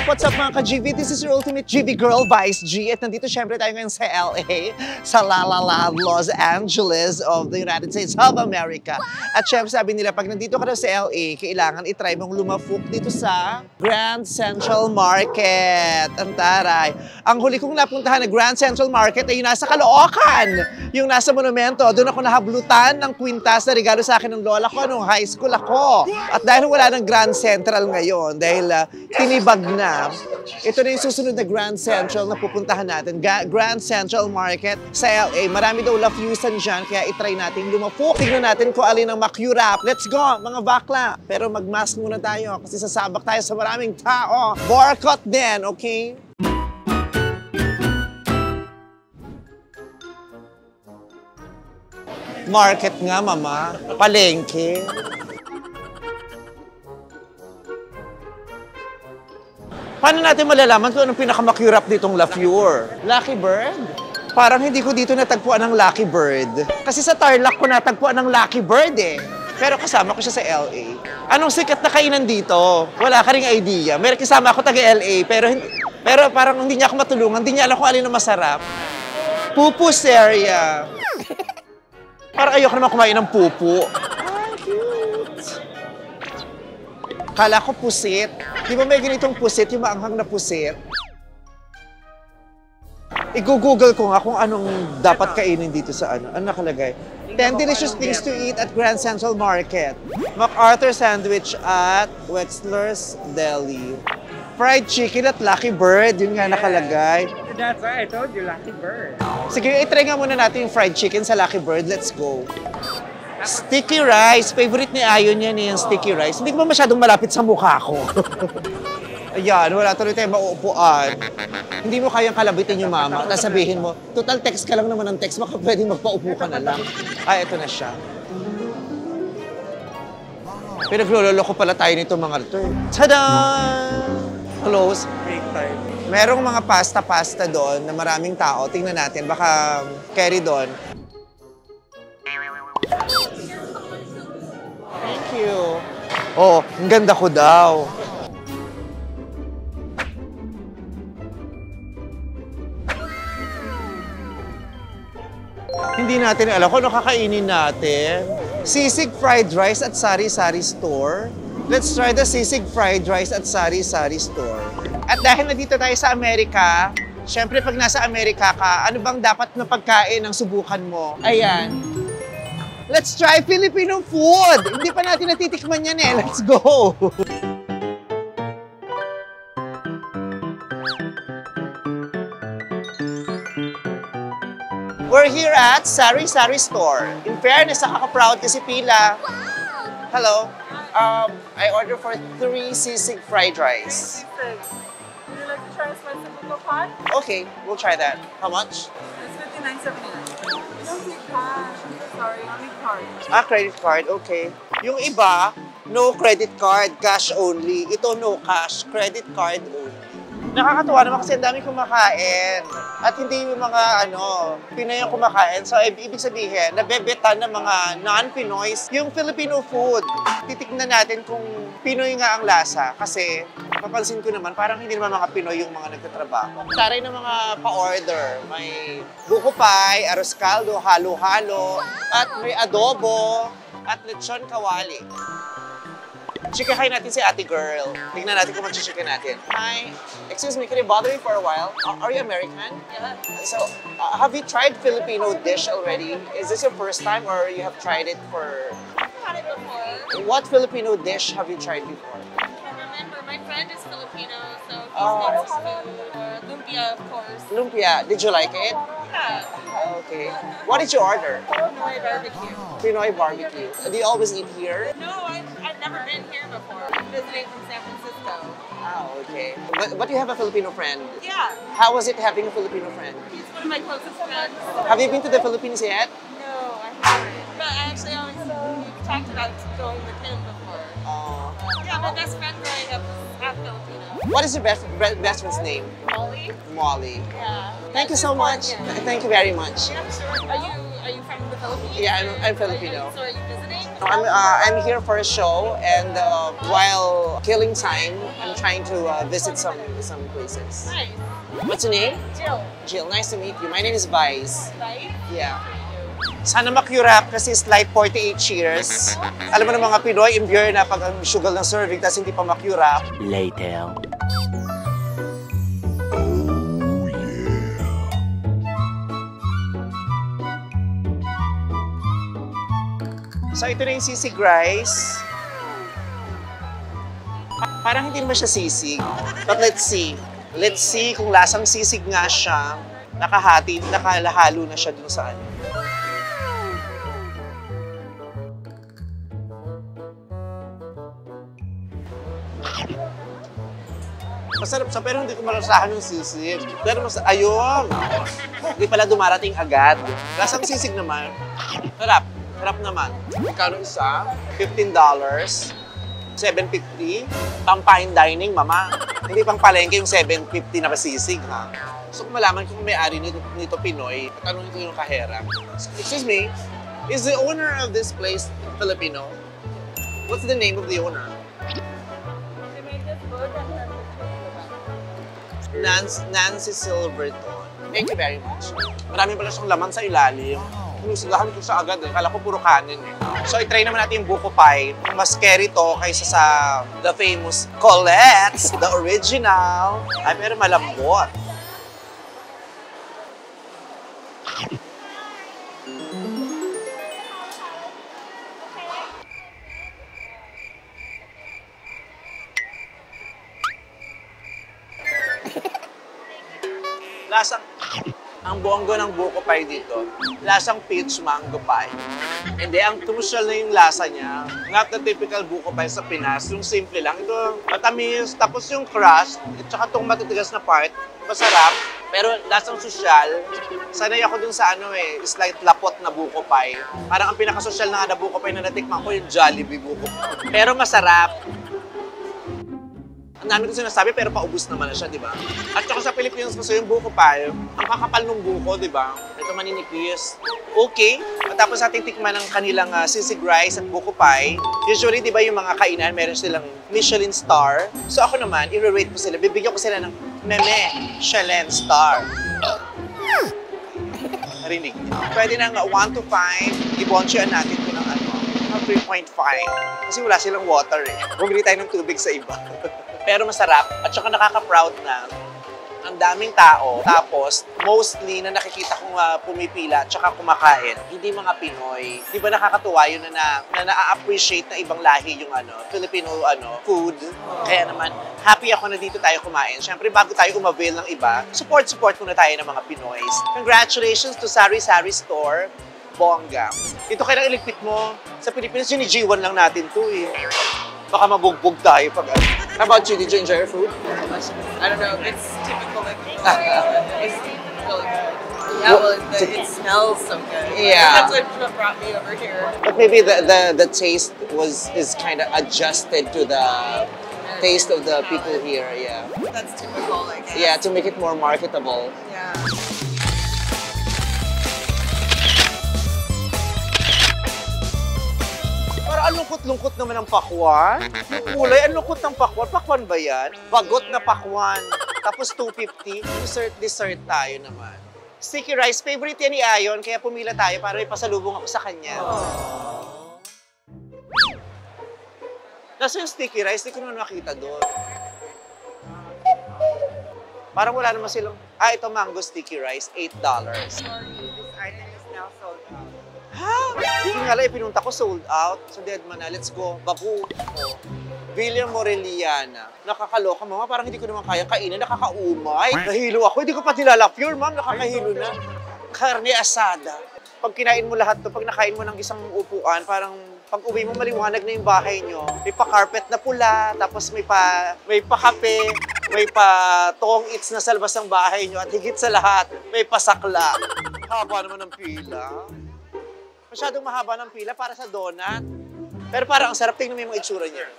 What's up mga ka-GV? This is your ultimate GV girl, Vice G. At nandito syempre tayo ngayon sa LA, sa La La La, Los Angeles of the United States of America. At syempre sabi nila, pag nandito ka daw sa LA, kailangan itry mong lumafuk dito sa Grand Central Market. Ang taray. Ang huli kong napuntahan na Grand Central Market ay yung nasa Caloocan. Yung nasa monumento. Doon ako nahablutan ng kwintas na regalo sa akin ng lola ko nung high school ako. At dahil wala ng Grand Central ngayon, dahil tinibag na, ito na yung susunod na Grand Central na pupuntahan natin. Grand Central Market sa LA. Marami daw lafusan dyan, kaya itry natin lumafuk. Tignan natin kung alin ang makurap. Let's go, mga bakla! Pero mag-mask muna tayo kasi sasabak tayo sa maraming tao. Boycott din, okay? Market nga, mama. Palengke. Paano natin malalaman kung anong pinakamakurap ditong La Fleur? Lucky Bird? Parang hindi ko dito natagpuan ng Lucky Bird. Kasi sa Tarlac ko natagpuan ng Lucky Bird eh. Pero kasama ko siya sa LA. Anong sikat na kainan dito? Wala ka ring idea. Meron kasama ako taga-LA, pero parang hindi niya ako matulungan. Hindi niya alam kung alin ang masarap. Pupus area. Parang ayoko naman kumain ng pupu. Kala ko pusit. Di ba may ganitong pusit, yung maanghang na pusit? I-google ko nga kung anong dapat kainin dito sa ano. Ano nakalagay? 10 delicious things to eat at Grand Central Market. MacArthur sandwich at Wexler's Deli. Fried chicken at Lucky Bird, yun nga nakalagay. That's why I told you, Lucky Bird. Sige, itry nga muna natin yung fried chicken sa Lucky Bird. Let's go. Sticky rice. Favorite ni Ayon yan yung sticky rice. Hindi ko ba masyadong malapit sa mukha ko? Ayan, wala tuloy tayong mauupuan. Hindi mo kayang kalabitin yung mama. Tapos sabihin mo, total text ka lang naman ng text, baka pwedeng magpaupo ka na lang. Ay, eto na siya. Pinaglololo ko pala tayo nito mga ito. Tada! Close. Big time. Merong mga pasta-pasta doon na maraming tao. Tingnan natin, baka carry doon. Thank you. Oh, ang ganda ko daw. Hindi natin alam kung ano kakainin natin. Sisig fried rice at sari-sari store. Let's try the sisig fried rice at sari-sari store. At dahil nandito tayo sa Amerika, syempre pag nasa Amerika ka, ano bang dapat na pagkain ang subukan mo? Ayan. Let's try Filipino food! Hindi pa natin natitikman yan eh. Let's go! We're here at Sari Sari Store. In fairness, nakaka-proud kasi pila. Hello. I order for 3 sisig fried rice. Would you like to try a spicy buko pot? Okay, we'll try that. How much? It's $59.79. We don't take cash. I'm so sorry. Only card. Ah, credit card. Okay. Yung iba, no credit card, cash only. Ito no cash, credit card only. Nakakatuwa naman kasi ang dami kumakain. At hindi yung mga Pinoy yung kumakain. So, ibig sabihin, nabebetan ng mga non-Pinoys yung Filipino food. Titignan natin kung Pinoy nga ang lasa. Kasi, papansin ko naman, parang hindi naman mga Pinoy yung mga nagtatrabaho. Taray ng mga pa-order. May buko pie, arroz caldo, halo-halo, at may adobo, at lechon kawali. Chikahay natin si ate girl. Tingnan natin kung mag-chika natin. Hi. Excuse me, can I bother you for a while? Are you American? Yeah. So, have you tried Filipino dish already? Is this your first time or you have tried it for... I've had it before. What Filipino dish have you tried before? I can't remember. My friend is Filipino, so he Oh. makes food. Lumpia, of course. Lumpia. Did you like it? Yeah. Okay. What did you order? Pinoy barbecue. Pinoy barbecue. Do you always eat here? No, I've never been here before. I'm visiting from San Francisco. Ah, okay. But you have a Filipino friend. Yeah. How was it having a Filipino friend? He's one of my closest friends. Have you been to the Philippines yet? No, I haven't. But I actually always talked about going with him before. Yeah, my best friend growing up was half Filipino. What is your best friend's name? Molly? Molly. Yeah. Thank you so much. Thank you very much. Yeah, sure. Are you from the Philippines? Yeah, I'm Filipino. So are you visiting? I'm here for a show, and while killing time, I'm trying to visit some places. Nice. What's your name? Jill. Jill, nice to meet you. My name is Vice. Right? Yeah. Sana makurap kasi slight 48 cheers. Alam mo na mga Pinoy, imbure na pag ang sugal ng serving tapos hindi pa makurap. Later. So ito na yung sisig rice. Parang hindi naman siya sisig. But let's see. Let's see kung lasang sisig nga siya. Nakahati, nakalahalo na siya dun sa ano. Masarap siya, pero hindi ko malasahan yung sisig. Pero ayun! Hindi pala dumarating agad. Lasang sisig naman. Sarap. Sarap naman. Magkano isa? $15. $7.50. Pang fine dining, mama. Hindi pang palengke yung $7.50 na pasisig, ha? So kung malaman kung may-ari nito Pinoy, tanongin ko yung kahera. Excuse me, is the owner of this place Filipino? What's the name of the owner? Nancy Silverton. Thank you very much. Marami pala siyang laman sa ilalim. Sinusigahan ko siya agad eh. Kala ko puro kanin eh. So, i-try naman natin yung buko pie. Mas scary to kaysa sa the famous Colette's, the original. Ay, pero malambot. Lasang, ang bonggo ng buko pie dito, lasang peach mango pie. Hindi, ang crucial na yung lasa niya. Not the typical buko pie sa Pinas, yung simple lang. Ito, matamis, tapos yung crust, at saka itong matitigas na part, masarap, pero lasang sosyal. Sanay ako dun sa ano eh, slight lapot na buko pie. Parang ang pinakasosyal na buko pie na natikman ko yung Jollibee buko pie. Pero masarap. Ang dami ko sinasabi, pero paubos naman na siya, di ba? At saka sa Pilipinas kasi yung buko pie, ang kakapal ng buko, di ba? Ito maninipis. Okay. At tapos ating tikman ng kanilang sisig rice at buko pie. Usually, di ba yung mga kainan, meron silang Michelin star. So ako naman, i-rate ko sila. Bibigyan ko sila ng Michelin star. Narinig. Pwede ng 1 to 5, ibonsyoan natin ko ng 3.5. Kasi wala silang water eh. Bumili tayo ng tubig sa iba. Pero masarap at saka nakaka-proud na ang daming tao. Tapos, mostly na nakikita kong pumipila at saka kumakain, hindi mga Pinoy. Di ba nakakatuwa yun na na-appreciate na ibang lahi yung Filipino food. Kaya naman, happy ako na dito tayo kumain. Siyempre, bago tayo umavail ng iba, support muna tayo ng mga Pinoys. Congratulations to Sari Sari Store. Bongga. Ito kaya nang iligpit mo. Sa Pilipinas, sinijiwan lang natin to eh. Baka mabugbog tayo pag How about you? Did you enjoy your food? I don't know. It's typical like it's really good. Yeah, well, it smells so good. Yeah. That's what brought me over here. But maybe the taste is kind of adjusted to the taste of the people here. Yeah. That's typical, I guess. Yeah, to make it more marketable. Yeah. Ang lungkot-lungkot naman ng pakwan. Yung kulay, ang lungkot ng pakwan. Pakwan ba yan? Bagot na pakwan. Tapos 250. Dessert tayo naman. Sticky rice, favorite yan ni Ayon, kaya pumila tayo para may pasalubong ako sa kanya. Nasa yung sticky rice, di ko naman makita doon. Parang wala naman silang... ito mango sticky rice, $8. Sorry, this item is now sold out. Ha? Yung nga lang, pinunta ko sold out. So, Deadman na, let's go. Baku. Oh. Villa Moreliana. Nakakaloka, mama. Parang hindi ko naman kaya kainin. Nakakaumay. Nahilo ako. Hindi ko pa nilala pure, ma'am. Nakakahilo na. Karne asada. Pag kinain mo lahat to, pag nakain mo ng isang upuan, parang pag uwi mo, maliwanag na yung bahay nyo. May pa-carpet na pula, tapos may pa-kape, may pa-tong eats na sa labas ng bahay nyo, at higit sa lahat, may pasakla. Haba naman ng pila. Masyadong mahaba ng pila para sa donut. Pero parang ang sarap, tingnan mo yung mga itsura niya.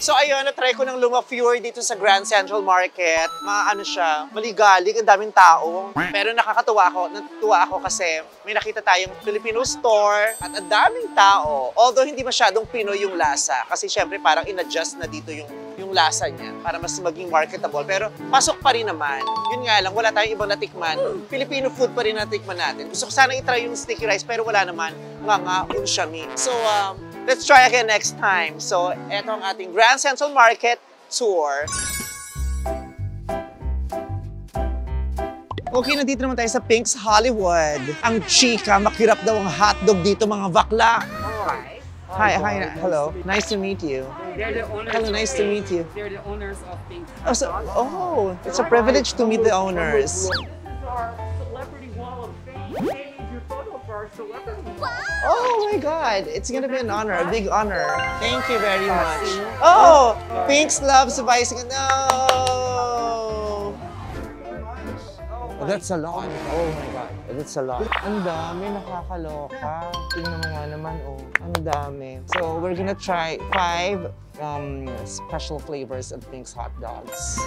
So ayun, na-try ko ng Lumafure dito sa Grand Central Market. Ano siya, maligalig, ang daming tao. Pero natuwa ako kasi may nakita tayong Filipino store at ang daming tao. Although hindi masyadong Pinoy yung lasa kasi syempre parang in-adjust na dito yung lasa niya para mas maging marketable. Pero pasok pa rin naman. Yun nga lang, wala tayong ibang natikman. Filipino food pa rin natikman natin. Gusto ko sana i-try yung sticky rice pero wala naman. Nga unshami. So, let's try again next time. So, eto ang ating Grand Central Market tour. Okay, nandito naman tayo sa Pink's Hollywood. Ang chika, makirap daw ang hotdog dito, mga bakla. Hi, hello. Nice to meet you. They're the owners. Hello, nice to meet you. They're the owners of Pink. Oh, it's a privilege to meet the owners. Our celebrity wall of fame. They need your photo for our celebrity wall. Oh my God, it's gonna be an honor, a big honor. Thank you very much. Oh, Pink's loves bicycle. No! Oh, that's a lot. Oh my God, that's a lot. Ang dami, nakakaloka. Tingnan mo nga naman, oh. Ang dami. So, we're gonna try 5 special flavors of Pink's hot dogs.